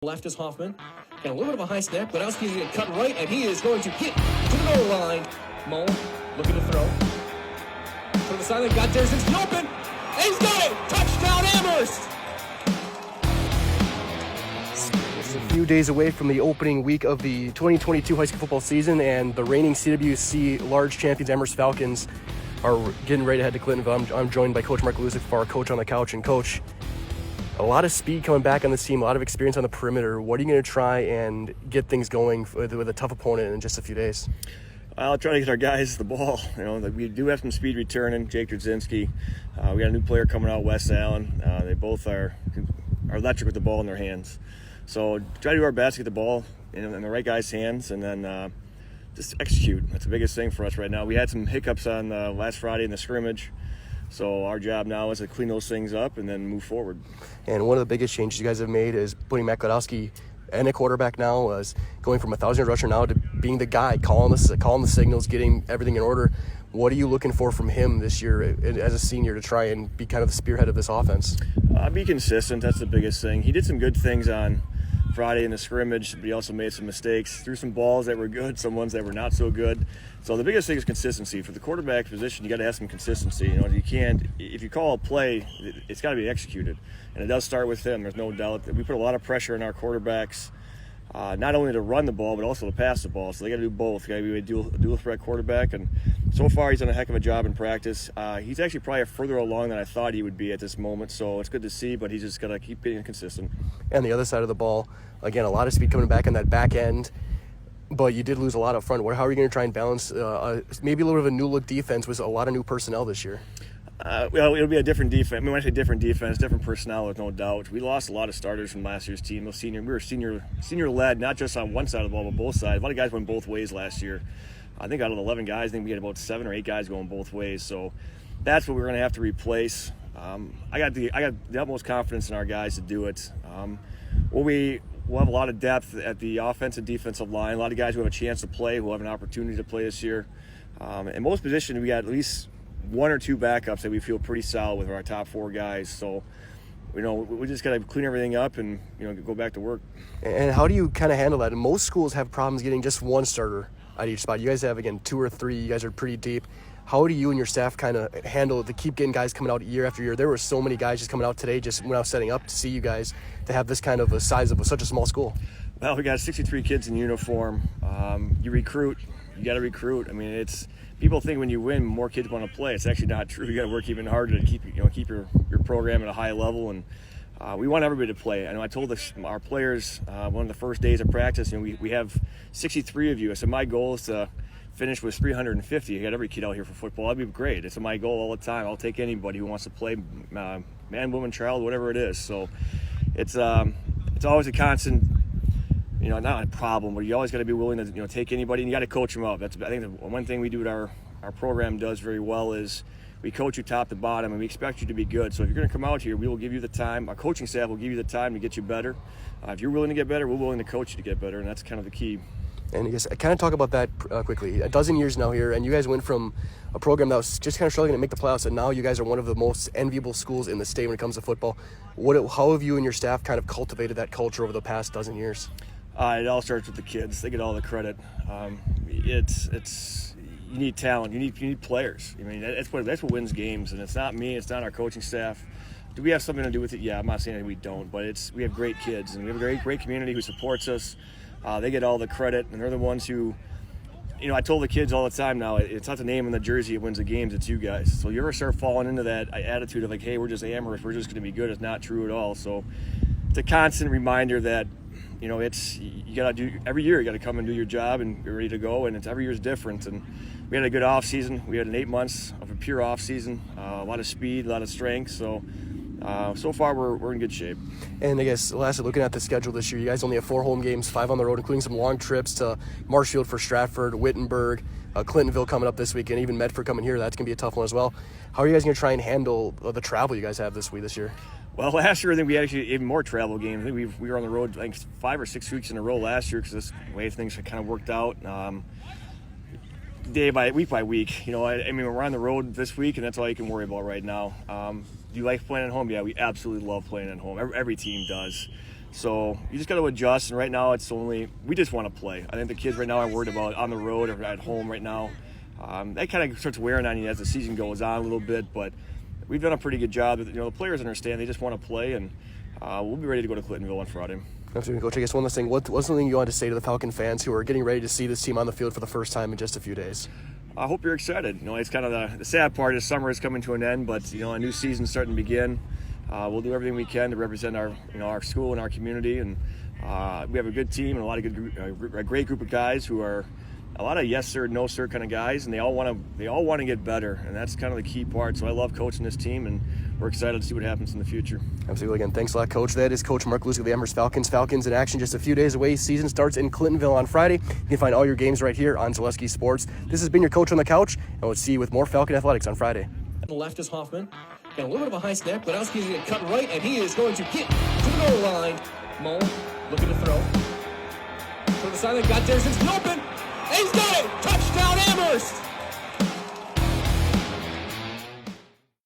Left is Hoffman. Got a little bit of a high snap. Gladowski's going to cut right, and he is going to get to the goal line. Mull looking to throw. To the sideline, got Zaleski open, and he's got it! Touchdown Amherst! It's a few days away from the opening week of the 2022 high school football season, and the reigning CWC large champions Amherst Falcons are getting ready to head to Clintonville. I'm joined by Coach Mark Lusic for our Coach on the Couch. And Coach, a lot of speed coming back on this team, a lot of experience on the perimeter. What are you going to try and get things going with a tough opponent in just a few days? I'll try to get our guys the ball. We do have some speed returning. Jake Drudzinski. We got a new player coming out, Wes Allen. They both are electric with the ball in their hands. So try to do our best to get the ball in the right guy's hands, and then just execute. That's the biggest thing for us right now. We had some hiccups on last Friday in the scrimmage. So our job now is to clean those things up and then move forward. And one of the biggest changes you guys have made is putting Matt Gladowski and a quarterback now, as going from a 1,000-yard rusher now to being the guy, calling the signals, getting everything in order. What are you looking for from him this year as a senior to try and be kind of the spearhead of this offense? Be consistent. That's the biggest thing. He did some good things on Friday in the scrimmage, but he also made some mistakes. Threw some balls that were good, some ones that were not so good. So the biggest thing is consistency. For the quarterback position, you got to have some consistency. You can't, if you call a play, it's got to be executed, and it does start with him. There's no doubt that we put a lot of pressure on our quarterbacks, not only to run the ball but also to pass the ball. So they got to do both. Got to be a dual threat quarterback, and so far he's done a heck of a job in practice. He's actually probably further along than I thought he would be at this moment. So it's good to see, but he's just got to keep being consistent. And the other side of the ball, again, a lot of speed coming back on that back end. But you did lose a lot up front. How are you going to try and balance maybe a little bit of a new-look defense with a lot of new personnel this year? Well, it'll be a different defense. I mean, when I say different defense, different personnel, with no doubt. We lost a lot of starters from last year's team. We were senior-led, not just on one side of the ball, but both sides. A lot of guys went both ways last year. I think out of 11 guys, I think we had about 7 or 8 guys going both ways. So that's what we're going to have to replace. I got the utmost confidence in our guys to do it. We'll have a lot of depth at the offensive defensive line. A lot of guys who have a chance to play, who have an opportunity to play this year. In most positions, we got at least 1 or 2 backups that we feel pretty solid with our top 4 guys. So, we just got to clean everything up and, go back to work. And how do you kind of handle that? And most schools have problems getting just one starter at each spot. You guys have, again, 2 or 3. You guys are pretty deep. How do you and your staff kind of handle it to keep getting guys coming out year after year? There were so many guys just coming out today just when I was setting up to see you guys to have this kind of a size of such a small school. Well, we got 63 kids in uniform. You recruit. You got to recruit. I mean, people think when you win, more kids want to play. It's actually not true. You got to work even harder to keep your program at a high level, and we want everybody to play. I know I told our players one of the first days of practice, we have 63 of you. I said my goal is to finish with 350. You got every kid out here for football. That'd be great. It's my goal all the time. I'll take anybody who wants to play, man, woman, child, whatever it is. So it's always a constant, not a problem, but you always got to be willing to take anybody, and you got to coach them up. I think the one thing we do at our program does very well is we coach you top to bottom, and we expect you to be good. So if you're going to come out here, we will give you the time. Our coaching staff will give you the time to get you better. If you're willing to get better, we're willing to coach you to get better, and that's kind of the key. And I guess kind of talk about that quickly. A dozen years now here, and you guys went from a program that was just kind of struggling to make the playoffs, and now you guys are one of the most enviable schools in the state when it comes to football. How have you and your staff kind of cultivated that culture over the past dozen years? It all starts with the kids. They get all the credit. You need talent. You need players. I mean, that's what wins games, and it's not me. It's not our coaching staff. Do we have something to do with it? Yeah, I'm not saying that we don't, but we have great kids, and we have a great community who supports us. They get all the credit, and they're the ones who, I told the kids all the time now, it's not the name on the jersey that wins the games, it's you guys. So you ever start falling into that attitude of like, hey, we're just Amherst, we're just going to be good. It's not true at all. So it's a constant reminder that, you got to do, every year you got to come and do your job and you're ready to go, and every year is different. And we had a good off season. We had an 8 months of a pure off season, a lot of speed, a lot of strength. So far, we're in good shape. And I guess, lastly, looking at the schedule this year, you guys only have 4 home games, 5 on the road, including some long trips to Marshfield for Stratford, Wittenberg, Clintonville coming up this week, and even Medford coming here. That's going to be a tough one as well. How are you guys going to try and handle the travel you guys have this year? Well, last year I think we had actually even more travel games. I think we were on the road 5 or 6 weeks in a row last year because the way things kind of worked out. Week by week. I mean, we're on the road this week, and that's all you can worry about right now. Do you like playing at home? Yeah, we absolutely love playing at home. Every team does. So you just got to adjust, and right now we just want to play. I think the kids right now are worried about on the road or at home right now. That kind of starts wearing on you as the season goes on a little bit, but we've done a pretty good job. The players understand, they just want to play, and we'll be ready to go to Clintonville on Friday. Absolutely, Coach. I guess one last thing. What's something you want to say to the Falcon fans who are getting ready to see this team on the field for the first time in just a few days? I hope you're excited. It's kind of the sad part is summer is coming to an end, but a new season's starting to begin. We'll do everything we can to represent our school and our community, and we have a good team and a great group of guys who are a lot of yes sir, no sir kind of guys, and they all want to get better, and that's kind of the key part. So I love coaching this team, and we're excited to see what happens in the future. Absolutely. Again, thanks a lot, Coach. That is Coach Mark Lusic of the Amherst Falcons. Falcons in action just a few days away. Season starts in Clintonville on Friday. You can find all your games right here on Zaleski Sports. This has been your Coach on the Couch, and we'll see you with more Falcon Athletics on Friday. On the left is Hoffman. Got a little bit of a high snap. Gladowski's going to cut right, and he is going to get to the goal line. Mole looking to throw. To the sideline, got there since the open. And he's got it! Touchdown Amherst!